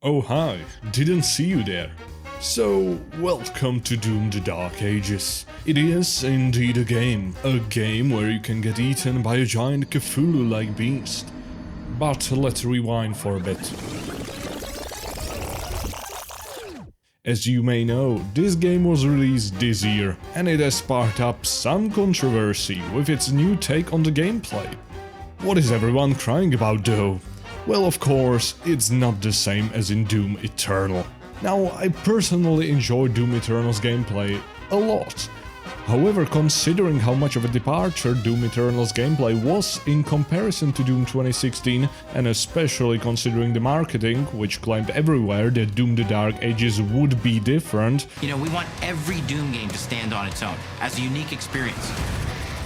Oh hi, didn't see you there. So, welcome to Doom the Dark Ages. It is indeed a game where you can get eaten by a giant Cthulhu-like beast. But let's rewind for a bit. As you may know, this game was released this year, and it has sparked up some controversy with its new take on the gameplay. What is everyone crying about though? Well, of course, it's not the same as in Doom Eternal. Now, I personally enjoy Doom Eternal's gameplay a lot. However, considering how much of a departure Doom Eternal's gameplay was in comparison to Doom 2016, and especially considering the marketing, which claimed everywhere that Doom the Dark Ages would be different. You know, we want every Doom game to stand on its own, as a unique experience.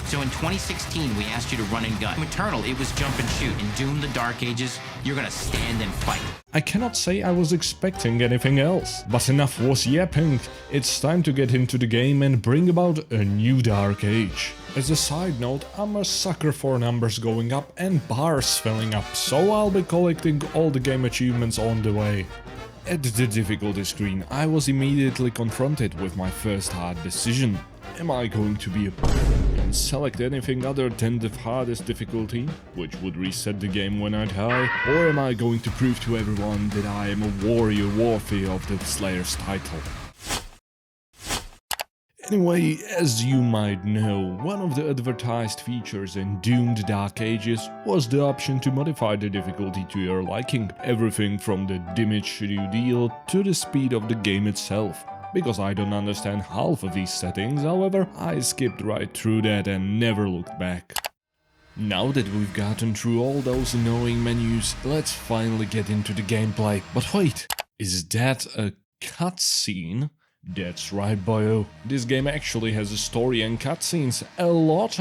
So in 2016, we asked you to run and gun. In Eternal, it was jump and shoot. In Doom the Dark Ages, you're gonna stand and fight. I cannot say I was expecting anything else, but enough was yapping. It's time to get into the game and bring about a new Dark Age. As a side note, I'm a sucker for numbers going up and bars filling up, so I'll be collecting all the game achievements on the way. At the difficulty screen, I was immediately confronted with my first hard decision. Am I going to be a and select anything other than the hardest difficulty, which would reset the game when I die, or am I going to prove to everyone that I am a warrior worthy of the Slayer's title? Anyway, as you might know, one of the advertised features in Doom the Dark Ages was the option to modify the difficulty to your liking, everything from the damage you deal to the speed of the game itself. Because I don't understand half of these settings, however, I skipped right through that and never looked back. Now that we've gotten through all those annoying menus, let's finally get into the gameplay. But wait, is that a cutscene? That's right, boyo. This game actually has a story and cutscenes. A lot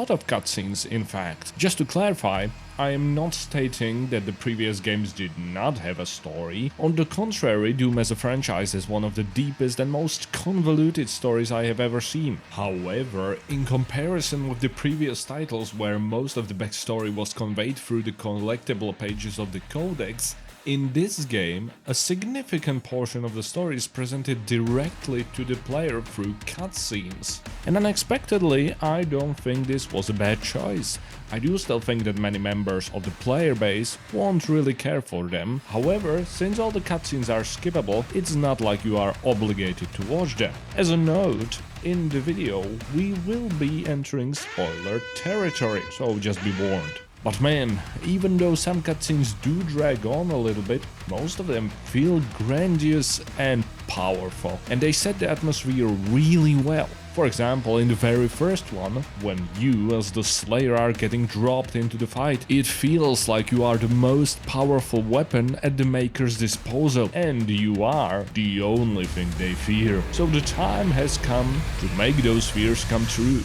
of cutscenes, in fact. Just to clarify, I am not stating that the previous games did not have a story. On the contrary, Doom as a franchise has one of the deepest and most convoluted stories I have ever seen. However, in comparison with the previous titles where most of the backstory was conveyed through the collectible pages of the codex, in this game, a significant portion of the story is presented directly to the player through cutscenes. And unexpectedly, I don't think this was a bad choice. I do still think that many members of the player base won't really care for them. However, since all the cutscenes are skippable, it's not like you are obligated to watch them. As a note, in the video, we will be entering spoiler territory, so just be warned. But man, even though some cutscenes do drag on a little bit, most of them feel grandiose and powerful, and they set the atmosphere really well. For example, in the very first one, when you as the Slayer are getting dropped into the fight, it feels like you are the most powerful weapon at the Maker's disposal, and you are the only thing they fear. So the time has come to make those fears come true.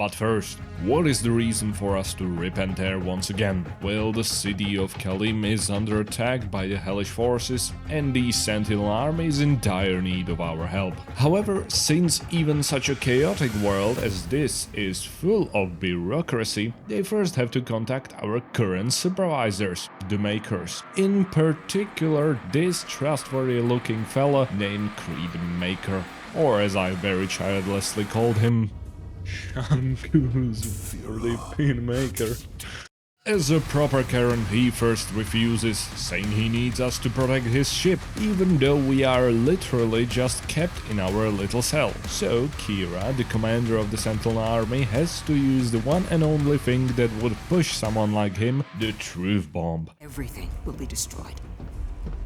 But first, what is the reason for us to rip and tear once again? Well, the city of Kalim is under attack by the hellish forces, and the Sentinel army is in dire need of our help. However, since even such a chaotic world as this is full of bureaucracy, they first have to contact our current supervisors, the Makers. In particular, this trustworthy looking fella named Creed Maker, or as I very childlessly called him, Shanku's Fierly Pin Maker. As a proper Karen, he first refuses, saying he needs us to protect his ship, even though we are literally just kept in our little cell. So Kira, the commander of the Sentinel army, has to use the one and only thing that would push someone like him, the truth bomb. Everything will be destroyed,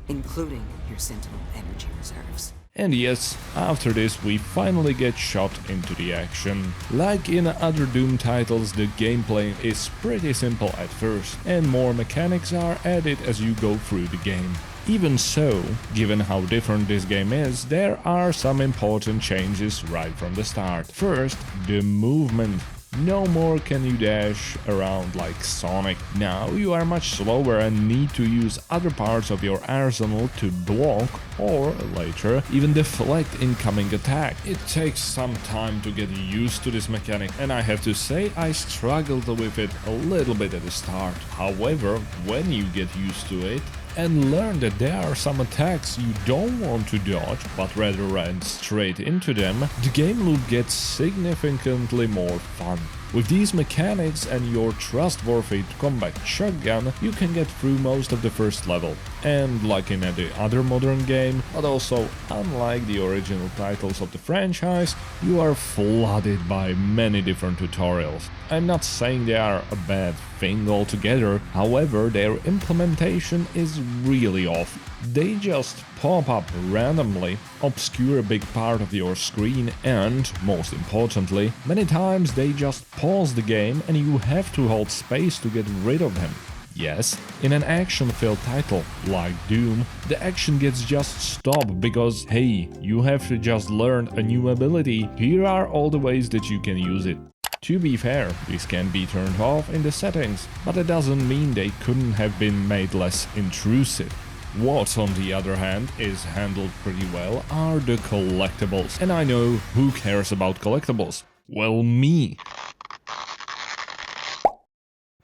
including your Sentinel energy reserves. And yes, after this we finally get shot into the action. Like in other Doom titles, the gameplay is pretty simple at first, and more mechanics are added as you go through the game. Even so, given how different this game is, there are some important changes right from the start. First, the movement. No more can you dash around like Sonic. Now you are much slower and need to use other parts of your arsenal to block or later even deflect incoming attack. It takes some time to get used to this mechanic, and I have to say I struggled with it a little bit at the start. However, when you get used to it and learn that there are some attacks you don't want to dodge but rather run straight into them, the game loop gets significantly more fun. With these mechanics and your trustworthy combat shotgun, you can get through most of the first level. And like in any other modern game, but also unlike the original titles of the franchise, you are flooded by many different tutorials. I'm not saying they are a bad thing altogether, however, their implementation is really off. They just pop up randomly, obscure a big part of your screen, and, most importantly, many times they just pause the game and you have to hold space to get rid of them. Yes, in an action-filled title like Doom, the action gets just stopped because, hey, you have to just learn a new ability, here are all the ways that you can use it. To be fair, this can be turned off in the settings, but it doesn't mean they couldn't have been made less intrusive. What, on the other hand, is handled pretty well are the collectibles. And I know, who cares about collectibles? Well, me.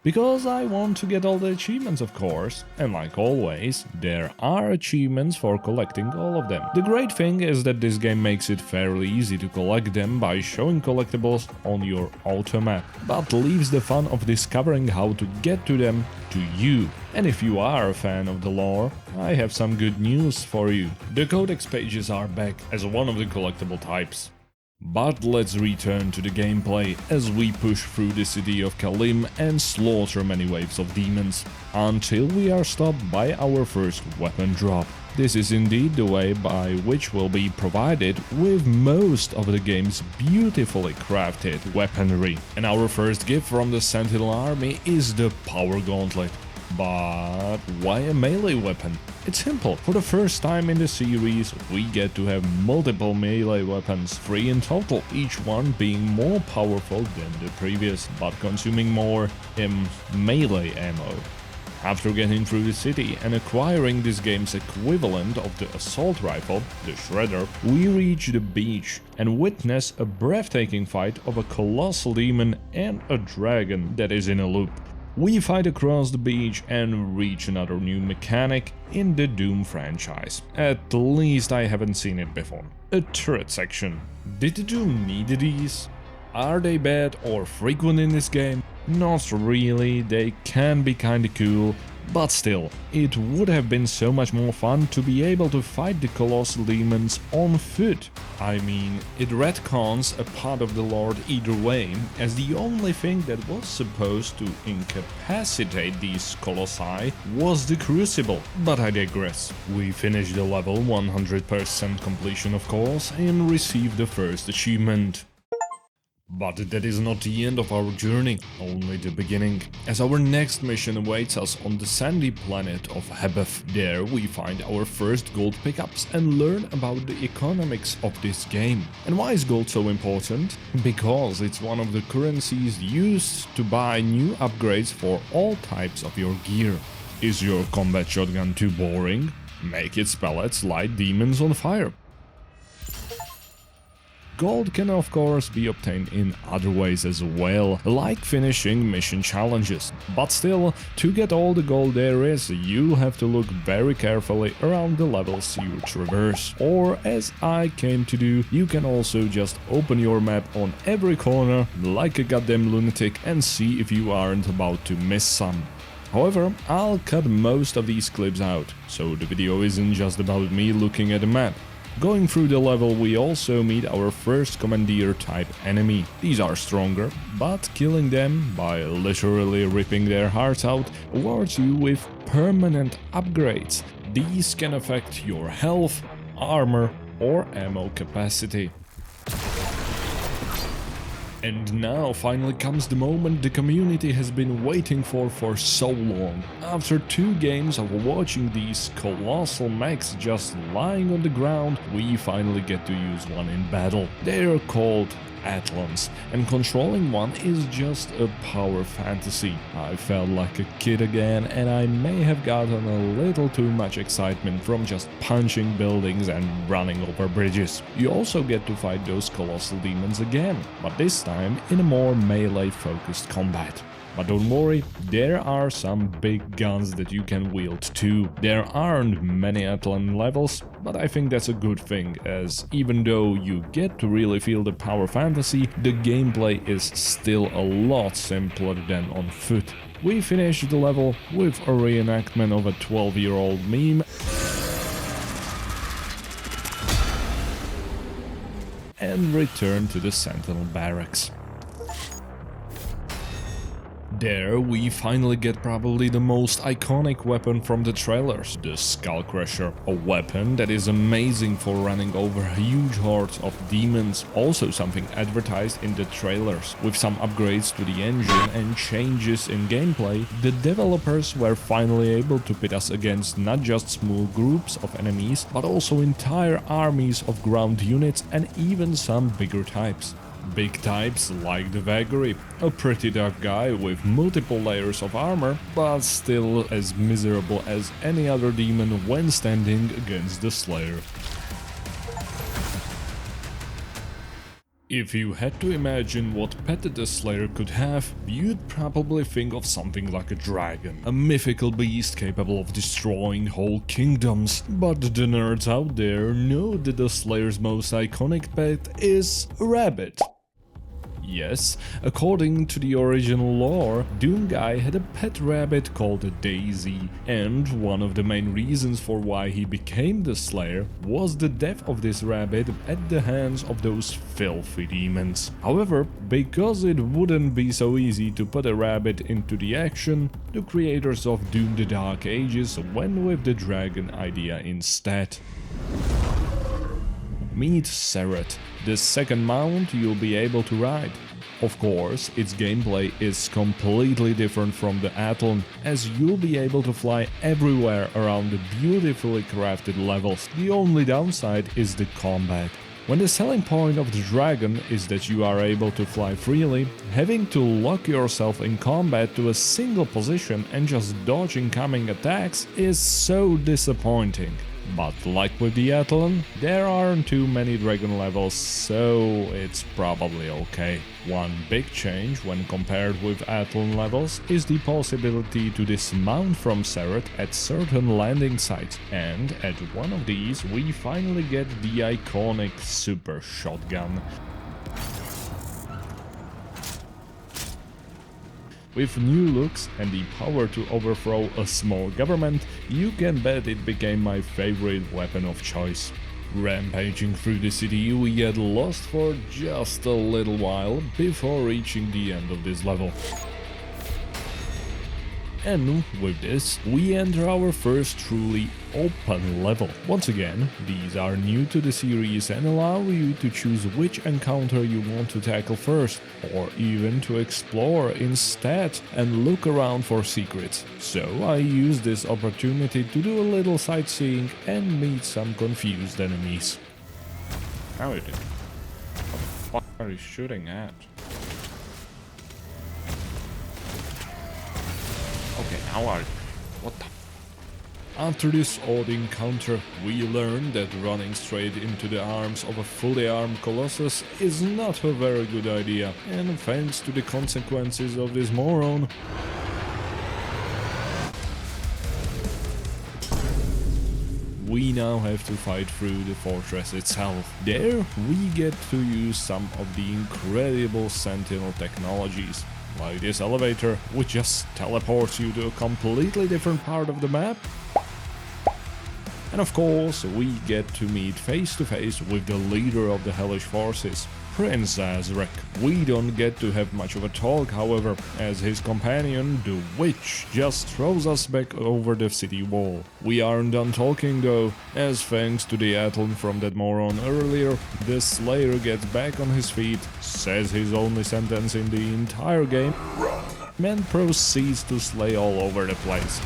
Because I want to get all the achievements, of course, and like always, there are achievements for collecting all of them. The great thing is that this game makes it fairly easy to collect them by showing collectibles on your auto map, but leaves the fun of discovering how to get to them to you. And if you are a fan of the lore, I have some good news for you. The codex pages are back as one of the collectible types. But let's return to the gameplay as we push through the city of Kalim and slaughter many waves of demons, until we are stopped by our first weapon drop. This is indeed the way by which we'll be provided with most of the game's beautifully crafted weaponry. And our first gift from the Sentinel army is the Power Gauntlet. But why a melee weapon? It's simple. For the first time in the series, we get to have multiple melee weapons, 3 in total, each one being more powerful than the previous, but consuming more melee ammo. After getting through the city and acquiring this game's equivalent of the assault rifle, the Shredder, we reach the beach and witness a breathtaking fight of a colossal demon and a dragon that is in a loop. We fight across the beach and reach another new mechanic in the Doom franchise. At least I haven't seen it before. A turret section. Did the Doom need these? Are they bad or frequent in this game? Not really, they can be kinda cool, but still, it would have been so much more fun to be able to fight the colossal demons on foot. I mean, it retcons a part of the lore either way, as the only thing that was supposed to incapacitate these colossi was the Crucible, but I digress. We finished the level 100% completion of course, and received the first achievement. But that is not the end of our journey, only the beginning, as our next mission awaits us on the sandy planet of Hebeth. There we find our first gold pickups and learn about the economics of this game. And why is gold so important? Because it's one of the currencies used to buy new upgrades for all types of your gear. Is your combat shotgun too boring? Make its pellets light demons on fire. Gold can of course be obtained in other ways as well, like finishing mission challenges. But still, to get all the gold there is, you have to look very carefully around the levels you traverse. Or, as I came to do, you can also just open your map on every corner like a goddamn lunatic and see if you aren't about to miss some. However, I'll cut most of these clips out, so the video isn't just about me looking at the map. Going through the level we also meet our first commandeer type enemy. These are stronger, but killing them by literally ripping their hearts out awards you with permanent upgrades. These can affect your health, armor or ammo capacity. And now finally comes the moment the community has been waiting for so long. After 2 games of watching these colossal mechs just lying on the ground, we finally get to use one in battle. They are called Atlans, and controlling one is just a power fantasy. I felt like a kid again, and I may have gotten a little too much excitement from just punching buildings and running over bridges. You also get to fight those colossal demons again, but this time in a more melee-focused combat. But don't worry, there are some big guns that you can wield too. There aren't many Atlan levels, but I think that's a good thing, as even though you get to really feel the power fantasy, the gameplay is still a lot simpler than on foot. We finished the level with a reenactment of a 12-year-old meme and returned to the Sentinel barracks. There we finally get probably the most iconic weapon from the trailers, the Skull Crusher, a weapon that is amazing for running over huge hordes of demons, also something advertised in the trailers. With some upgrades to the engine and changes in gameplay, the developers were finally able to pit us against not just small groups of enemies, but also entire armies of ground units and even some bigger types. Big types like the Vagary, a pretty dark guy with multiple layers of armor, but still as miserable as any other demon when standing against the Slayer. If you had to imagine what pet the Slayer could have, you'd probably think of something like a dragon, a mythical beast capable of destroying whole kingdoms. But the nerds out there know that the Slayer's most iconic pet is a rabbit. Yes, according to the original lore, Doomguy had a pet rabbit called Daisy, and one of the main reasons for why he became the Slayer was the death of this rabbit at the hands of those filthy demons. However, because it wouldn't be so easy to put a rabbit into the action, the creators of Doom the Dark Ages went with the dragon idea instead. Meet Serat, the second mount you'll be able to ride. Of course, its gameplay is completely different from the Atlan, as you'll be able to fly everywhere around the beautifully crafted levels. The only downside is the combat. When the selling point of the dragon is that you are able to fly freely, having to lock yourself in combat to a single position and just dodge incoming attacks is so disappointing. But like with the Atlan, there aren't too many dragon levels, so it's probably okay. One big change when compared with Atlan levels is the possibility to dismount from Serat at certain landing sites, and at one of these we finally get the iconic super shotgun. With new looks and the power to overthrow a small government, you can bet it became my favorite weapon of choice. Rampaging through the city, we get lost for just a little while before reaching the end of this level. And with this, we enter our first truly open level. Once again, these are new to the series and allow you to choose which encounter you want to tackle first, or even to explore instead and look around for secrets. So I use this opportunity to do a little sightseeing and meet some confused enemies. How is it? What the fuck are you shooting at? Okay, how are you? What the? After this odd encounter, we learn that running straight into the arms of a fully armed Colossus is not a very good idea, and thanks to the consequences of this moron, we now have to fight through the fortress itself. There, we get to use some of the incredible Sentinel technologies, like this elevator, which just teleports you to a completely different part of the map. And of course, we get to meet face to face with the leader of the hellish forces, Prince Ahzrak. We don't get to have much of a talk, however, as his companion, the Witch, just throws us back over the city wall. We aren't done talking though, as thanks to the Atlan from that moron earlier, the Slayer gets back on his feet, says his only sentence in the entire game, and proceeds to slay all over the place.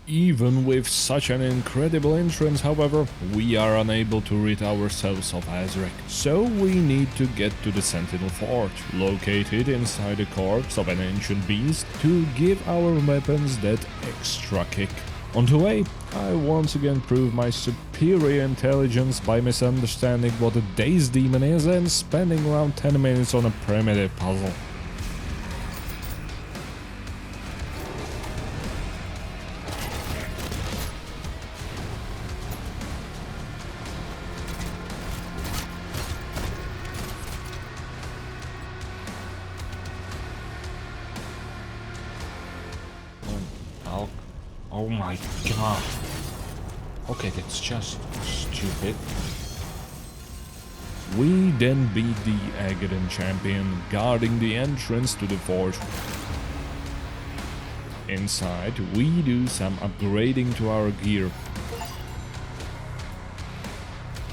Even with such an incredible entrance, however, we are unable to rid ourselves of Ahzrak, so we need to get to the Sentinel Forge, located inside the corpse of an ancient beast, to give our weapons that extra kick. On the way, I once again prove my superior intelligence by misunderstanding what a Daze Demon is and spending around 10 minutes on a primitive puzzle. Oh my god. Okay, that's just stupid. We then beat the Agadan champion, guarding the entrance to the forge. Inside, we do some upgrading to our gear.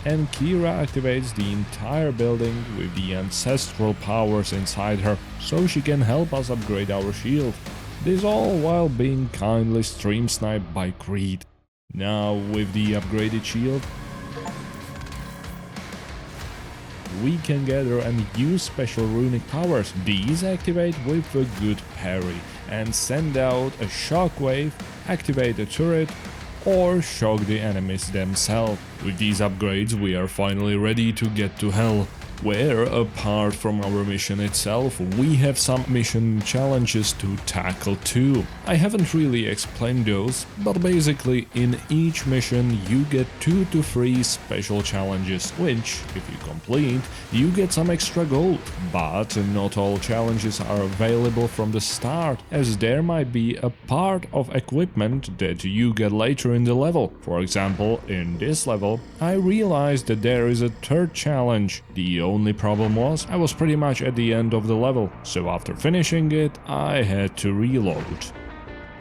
And Kira activates the entire building with the ancestral powers inside her, so she can help us upgrade our shield. This all while being kindly stream sniped by Creed. Now with the upgraded shield, we can gather and use special runic powers. These activate with a good parry and send out a shockwave, activate a turret, or shock the enemies themselves. With these upgrades we are finally ready to get to Hell, where, apart from our mission itself, we have some mission challenges to tackle too. I haven't really explained those, but basically in each mission you get 2 to 3 special challenges, which, if you complete, you get some extra gold. But not all challenges are available from the start, as there might be a part of equipment that you get later in the level. For example, in this level, I realized that there is a third challenge. The only problem was I was pretty much at the end of the level, so after finishing it, I had to reload.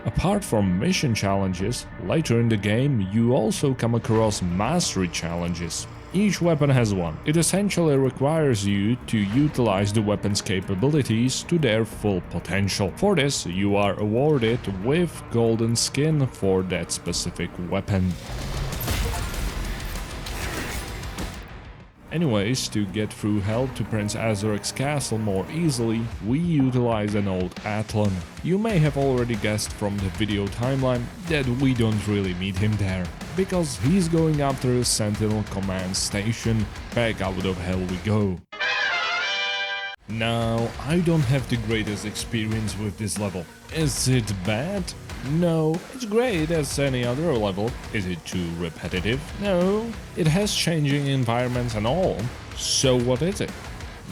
Apart from mission challenges, later in the game you also come across mastery challenges. Each weapon has one. It essentially requires you to utilize the weapon's capabilities to their full potential. For this, you are awarded with golden skin for that specific weapon. Anyways, to get through Hell to Prince Ahzrak's castle more easily, we utilize an old Atlan. You may have already guessed from the video timeline that we don't really meet him there, because he's going after a Sentinel command station. Back out of Hell we go. Now, I don't have the greatest experience with this level. Is it bad? No, it's great as any other level. Is it too repetitive? No, it has changing environments and all. So what is it?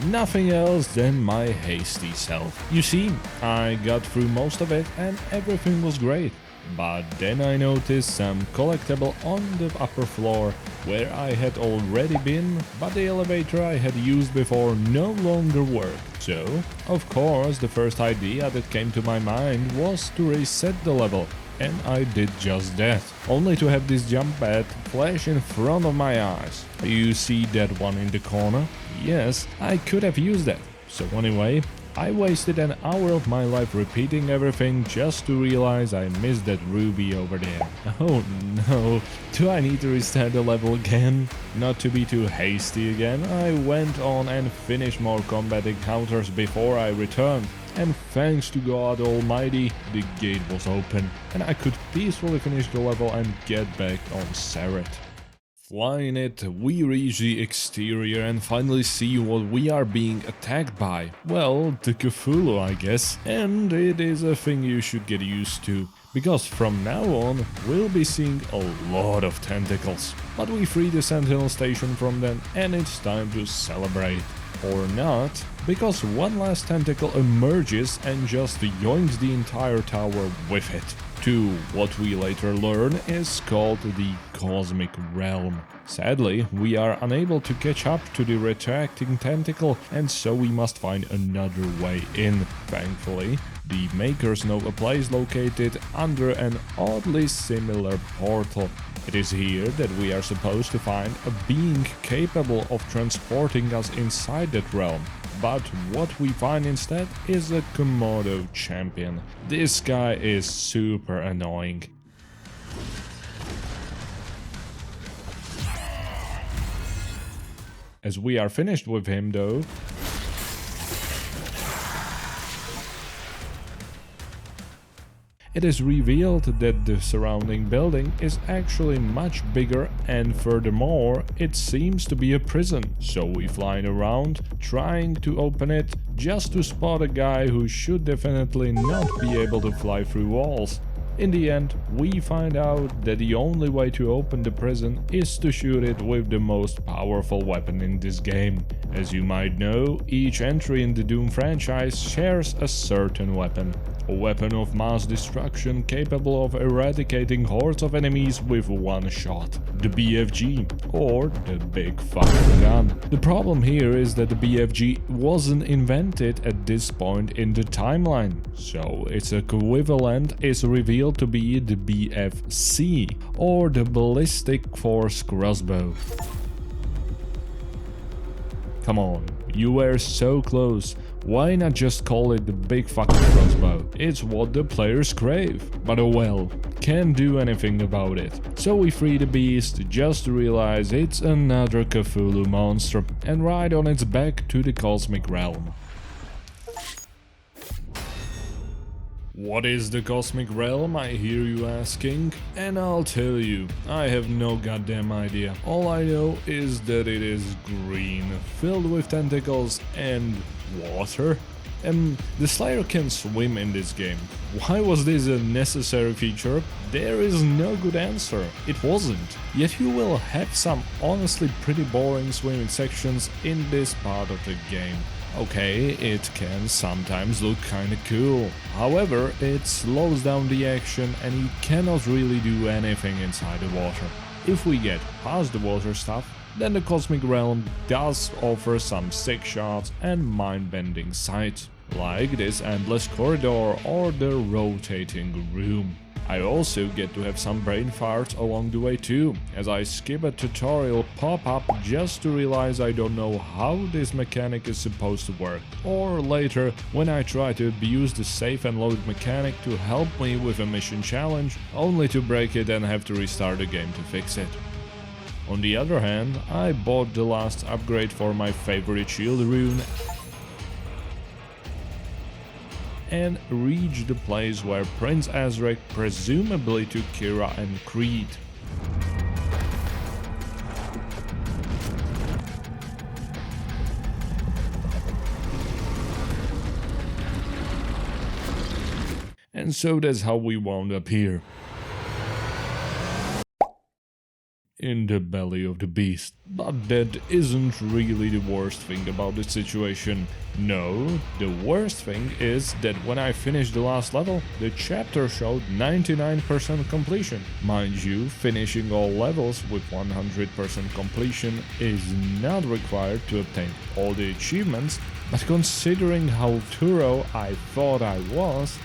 Nothing else than my hasty self. You see, I got through most of it and everything was great. But then I noticed some collectible on the upper floor where I had already been, but the elevator I had used before no longer worked. So, of course, the first idea that came to my mind was to reset the level, and I did just that, only to have this jump pad flash in front of my eyes. You see that one in the corner? Yes, I could have used that. So anyway, I wasted an hour of my life repeating everything just to realize I missed that ruby over there. Oh no, do I need to restart the level again? Not to be too hasty again, I went on and finished more combat encounters before I returned. And thanks to God Almighty, the gate was open, and I could peacefully finish the level and get back on Serat. Flying it, we reach the exterior and finally see what we are being attacked by. Well, the Cthulhu, I guess. And it is a thing you should get used to, because from now on we'll be seeing a lot of tentacles. But we free the Sentinel station from them and it's time to celebrate. Or not, because one last tentacle emerges and just yoinks the entire tower with it. To what we later learn is called the Cosmic Realm. Sadly, we are unable to catch up to the retracting tentacle, and so we must find another way in. Thankfully, the makers know a place located under an oddly similar portal. It is here that we are supposed to find a being capable of transporting us inside that realm. But what we find instead is a Komodo champion. This guy is super annoying. As we are finished with him though, it is revealed that the surrounding building is actually much bigger, and furthermore, it seems to be a prison. So we fly around, trying to open it, just to spot a guy who should definitely not be able to fly through walls. In the end, we find out that the only way to open the prison is to shoot it with the most powerful weapon in this game. As you might know, each entry in the Doom franchise shares a certain weapon. A weapon of mass destruction capable of eradicating hordes of enemies with one shot. The BFG, or the Big Fucking Gun. The problem here is that the BFG wasn't invented at this point in the timeline, so its equivalent is revealed to be the BFC, or the Ballistic Force Crossbow. Come on, you were so close. Why not just call it the Big Fucking Crossbow? It's what the players crave. But oh well, can't do anything about it. So we free the beast just to realize it's another Cthulhu monster and ride on its back to the Cosmic Realm. What is the Cosmic Realm, I hear you asking? And I'll tell you, I have no goddamn idea. All I know is that it is green, filled with tentacles and water. And the Slayer can swim in this game. Why was this a necessary feature? There is no good answer. It wasn't. Yet you will have some honestly pretty boring swimming sections in this part of the game. Okay, it can sometimes look kinda cool. However, it slows down the action and you cannot really do anything inside the water. If we get past the water stuff, then the Cosmic Realm does offer some sick shots and mind-bending sights, like this endless corridor or the rotating room. I also get to have some brain farts along the way too, as I skip a tutorial pop-up just to realize I don't know how this mechanic is supposed to work, or later when I try to abuse the save and load mechanic to help me with a mission challenge, only to break it and have to restart the game to fix it. On the other hand, I bought the last upgrade for my favorite shield rune and reached the place where Prince Ahzrak presumably took Kira and Creed. And so that's how we wound up here. In the belly of the beast. But that isn't really the worst thing about the situation. No, the worst thing is that when I finished the last level, the chapter showed 99% completion. Mind you, finishing all levels with 100% completion is not required to obtain all the achievements, but considering how thorough I thought I was,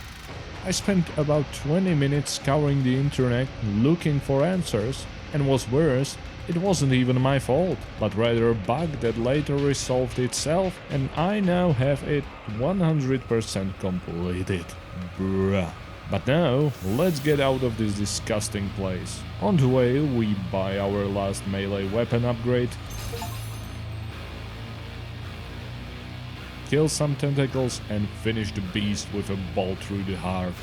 I spent about 20 minutes scouring the internet looking for answers. And what's worse, it wasn't even my fault, but rather a bug that later resolved itself, and I now have it 100% completed. Bruh. But now, let's get out of this disgusting place. On the way, we buy our last melee weapon upgrade, kill some tentacles, and finish the beast with a bolt through the heart.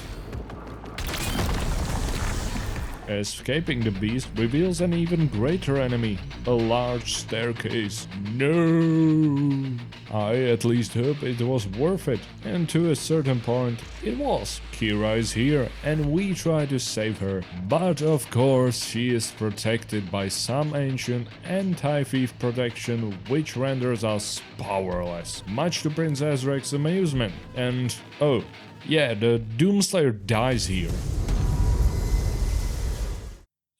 Escaping the beast reveals an even greater enemy, a large staircase. No! I at least hope it was worth it, and to a certain point, it was. Kira is here, and we try to save her, but of course she is protected by some ancient anti-thief protection which renders us powerless, much to Prince Ahzrak's amusement. And oh, yeah, the Doomslayer dies here.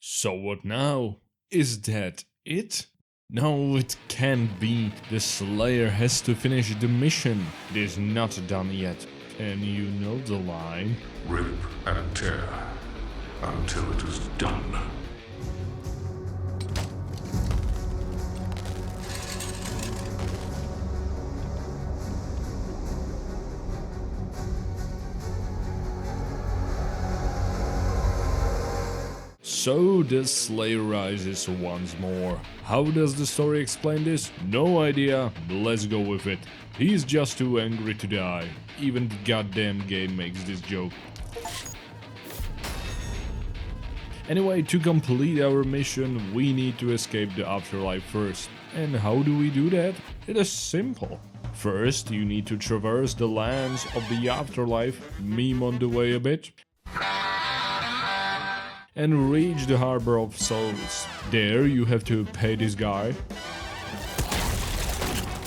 So what now? Is that it? No, it can't be. The Slayer has to finish the mission. It is not done yet. And you know the line. Rip and tear until it is done. So the Slayer rises once more. How does the story explain this? No idea, let's go with it. He's just too angry to die. Even the goddamn game makes this joke. Anyway, to complete our mission, we need to escape the afterlife first. And how do we do that? It is simple. First, you need to traverse the lands of the afterlife, meme on the way a bit, and reach the Harbor of Souls. There you have to pay this guy,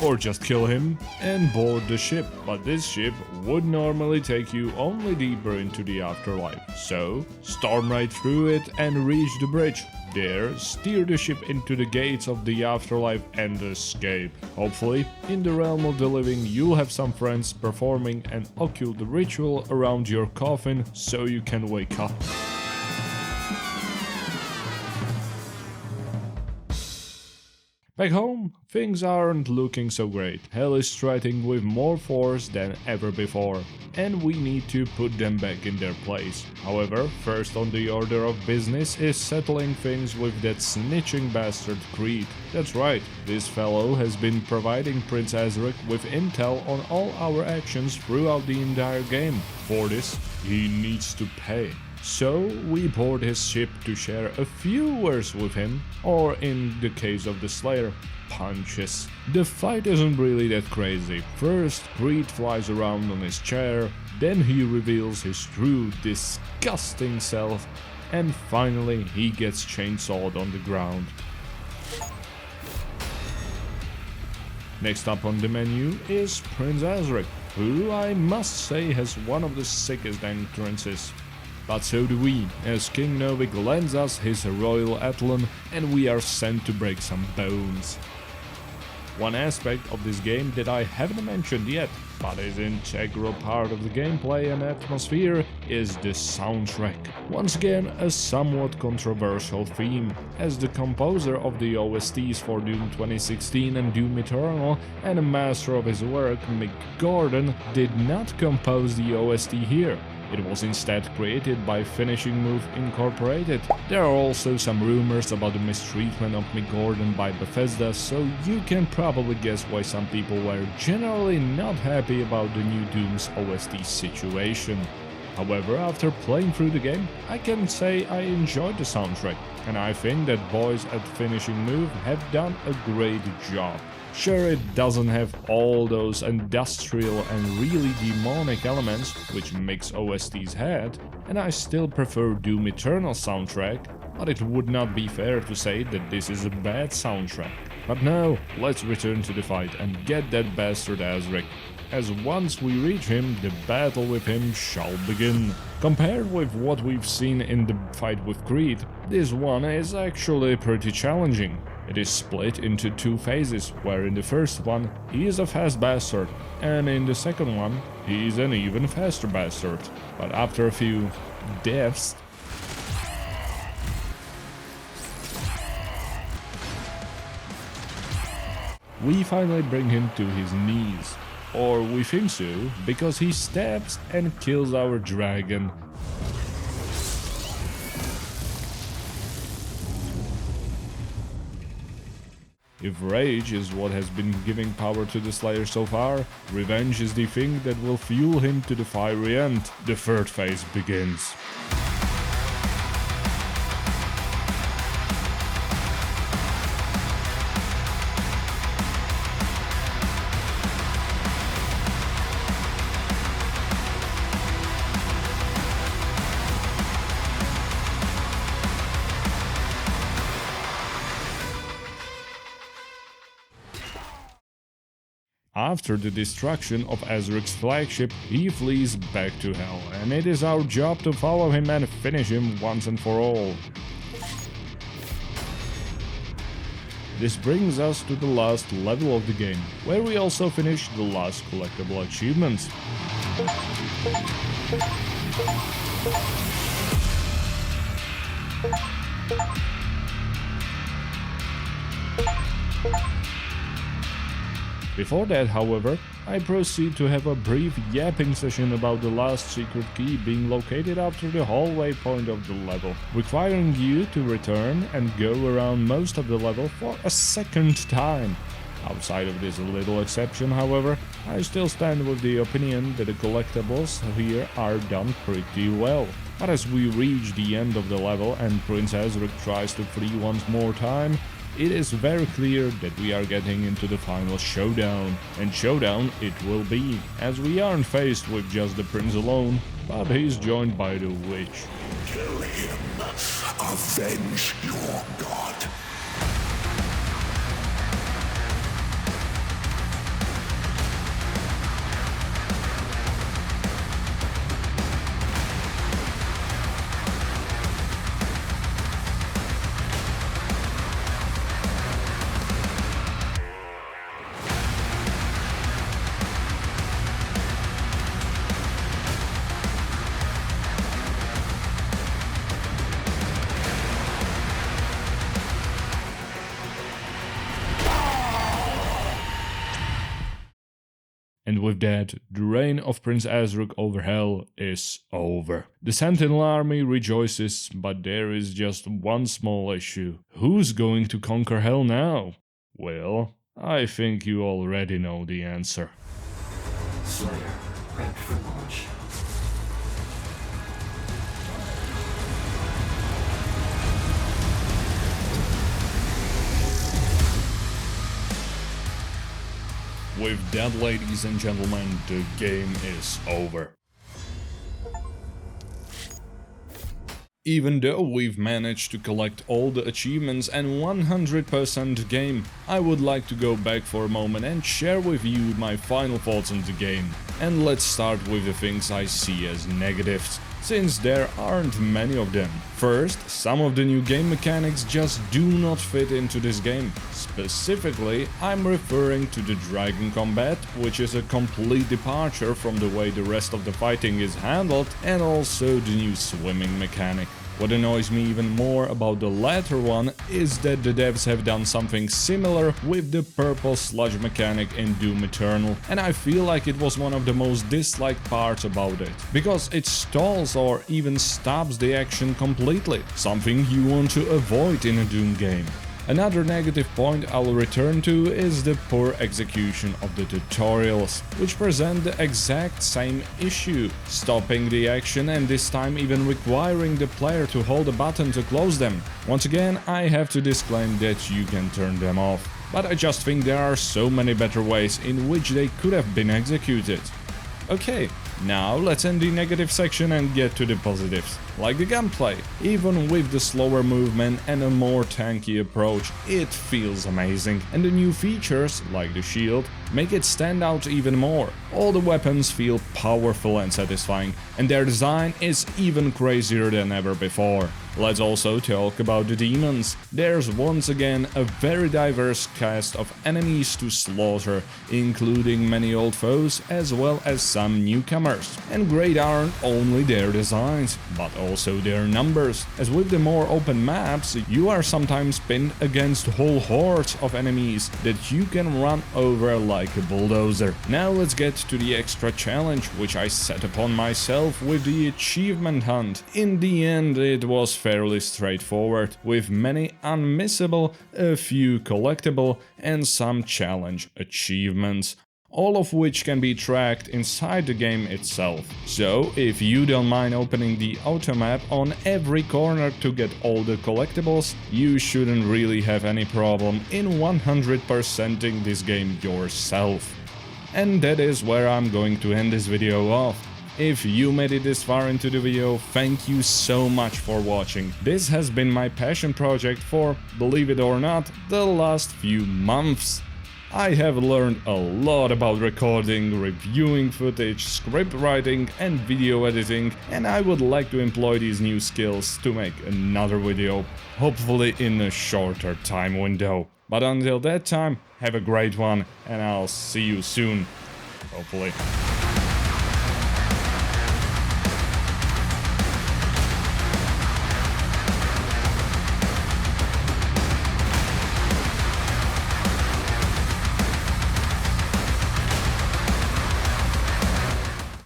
or just kill him, and board the ship. But this ship would normally take you only deeper into the afterlife. So, storm right through it and reach the bridge. There, steer the ship into the gates of the afterlife and escape. Hopefully, in the realm of the living, you'll have some friends performing an occult ritual around your coffin so you can wake up. Back home, things aren't looking so great. Hell is striking with more force than ever before, and we need to put them back in their place. However, first on the order of business is settling things with that snitching bastard Creed. That's right, this fellow has been providing Prince Ahzrak with intel on all our actions throughout the entire game. For this, he needs to pay. So we board his ship to share a few words with him, or in the case of the Slayer, punches. The fight isn't really that crazy. First, Creed flies around on his chair, then he reveals his true, disgusting self, and finally he gets chainsawed on the ground. Next up on the menu is Prince Ahzrak, who I must say has one of the sickest entrances. But so do we, as King Novik lends us his royal Atlan and we are sent to break some bones. One aspect of this game that I haven't mentioned yet, but is an integral part of the gameplay and atmosphere, is the soundtrack. Once again, a somewhat controversial theme, as the composer of the OSTs for Doom 2016 and Doom Eternal and a master of his work, Mick Gordon, did not compose the OST here. It was instead created by Finishing Move Incorporated. There are also some rumors about the mistreatment of Mick Gordon by Bethesda, so you can probably guess why some people were generally not happy about the new Doom's OST situation. However, after playing through the game, I can say I enjoyed the soundtrack, and I think that boys at Finishing Move have done a great job. Sure, it doesn't have all those industrial and really demonic elements which Mick's OSTs had, and I still prefer Doom Eternal soundtrack, but it would not be fair to say that this is a bad soundtrack. But now, let's return to the fight and get that bastard Ahzrak, as once we reach him, the battle with him shall begin. Compared with what we've seen in the fight with Creed, this one is actually pretty challenging. It is split into two phases, where in the first one he is a fast bastard, and in the second one he is an even faster bastard. But after a few deaths, we finally bring him to his knees. Or we think so, because he stabs and kills our dragon. If rage is what has been giving power to the Slayer so far, revenge is the thing that will fuel him to the fiery end. The third phase begins. After the destruction of Ahzrak's flagship, he flees back to Hell, and it is our job to follow him and finish him once and for all. This brings us to the last level of the game, where we also finish the last collectible achievement. Before that, however, I proceed to have a brief yapping session about the last secret key being located after the hallway point of the level, requiring you to return and go around most of the level for a second time. Outside of this little exception, however, I still stand with the opinion that the collectibles here are done pretty well. But as we reach the end of the level and Prince Ahzrak tries to flee once more time, it is very clear that we are getting into the final showdown. And showdown it will be, as we aren't faced with just the prince alone, but he's joined by the witch. Kill him. Avenge your god. And with that, the reign of Prince Ahzrak over Hell is over. The Sentinel army rejoices, but there is just one small issue. Who's going to conquer Hell now? Well, I think you already know the answer. Slayer, prepped for launch. With that, ladies and gentlemen, the game is over. Even though we've managed to collect all the achievements and 100% game, I would like to go back for a moment and share with you my final thoughts on the game. And let's start with the things I see as negatives, since there aren't many of them. First, some of the new game mechanics just do not fit into this game. Specifically, I'm referring to the dragon combat, which is a complete departure from the way the rest of the fighting is handled, and also the new swimming mechanic. What annoys me even more about the latter one is that the devs have done something similar with the purple sludge mechanic in Doom Eternal, and I feel like it was one of the most disliked parts about it, because it stalls or even stops the action completely, something you want to avoid in a Doom game. Another negative point I'll return to is the poor execution of the tutorials, which present the exact same issue, stopping the action and this time even requiring the player to hold a button to close them. Once again, I have to disclaim that you can turn them off, but I just think there are so many better ways in which they could have been executed. Okay, now let's end the negative section and get to the positives, like the gunplay. Even with the slower movement and a more tanky approach, it feels amazing, and the new features, like the shield, make it stand out even more. All the weapons feel powerful and satisfying, and their design is even crazier than ever before. Let's also talk about the demons. There's once again a very diverse cast of enemies to slaughter, including many old foes as well as some newcomers. And great aren't only their designs, but also their numbers, as with the more open maps, you are sometimes pinned against whole hordes of enemies that you can run over like a bulldozer. Now let's get to the extra challenge, which I set upon myself with the achievement hunt. In the end, it was fairly straightforward, with many unmissable, a few collectible, and some challenge achievements, all of which can be tracked inside the game itself. So, if you don't mind opening the auto map on every corner to get all the collectibles, you shouldn't really have any problem in 100%ing this game yourself. And that is where I'm going to end this video off. If you made it this far into the video, thank you so much for watching. This has been my passion project for, believe it or not, the last few months. I have learned a lot about recording, reviewing footage, script writing and video editing, and I would like to employ these new skills to make another video, hopefully in a shorter time window. But until that time, have a great one, and I'll see you soon, hopefully.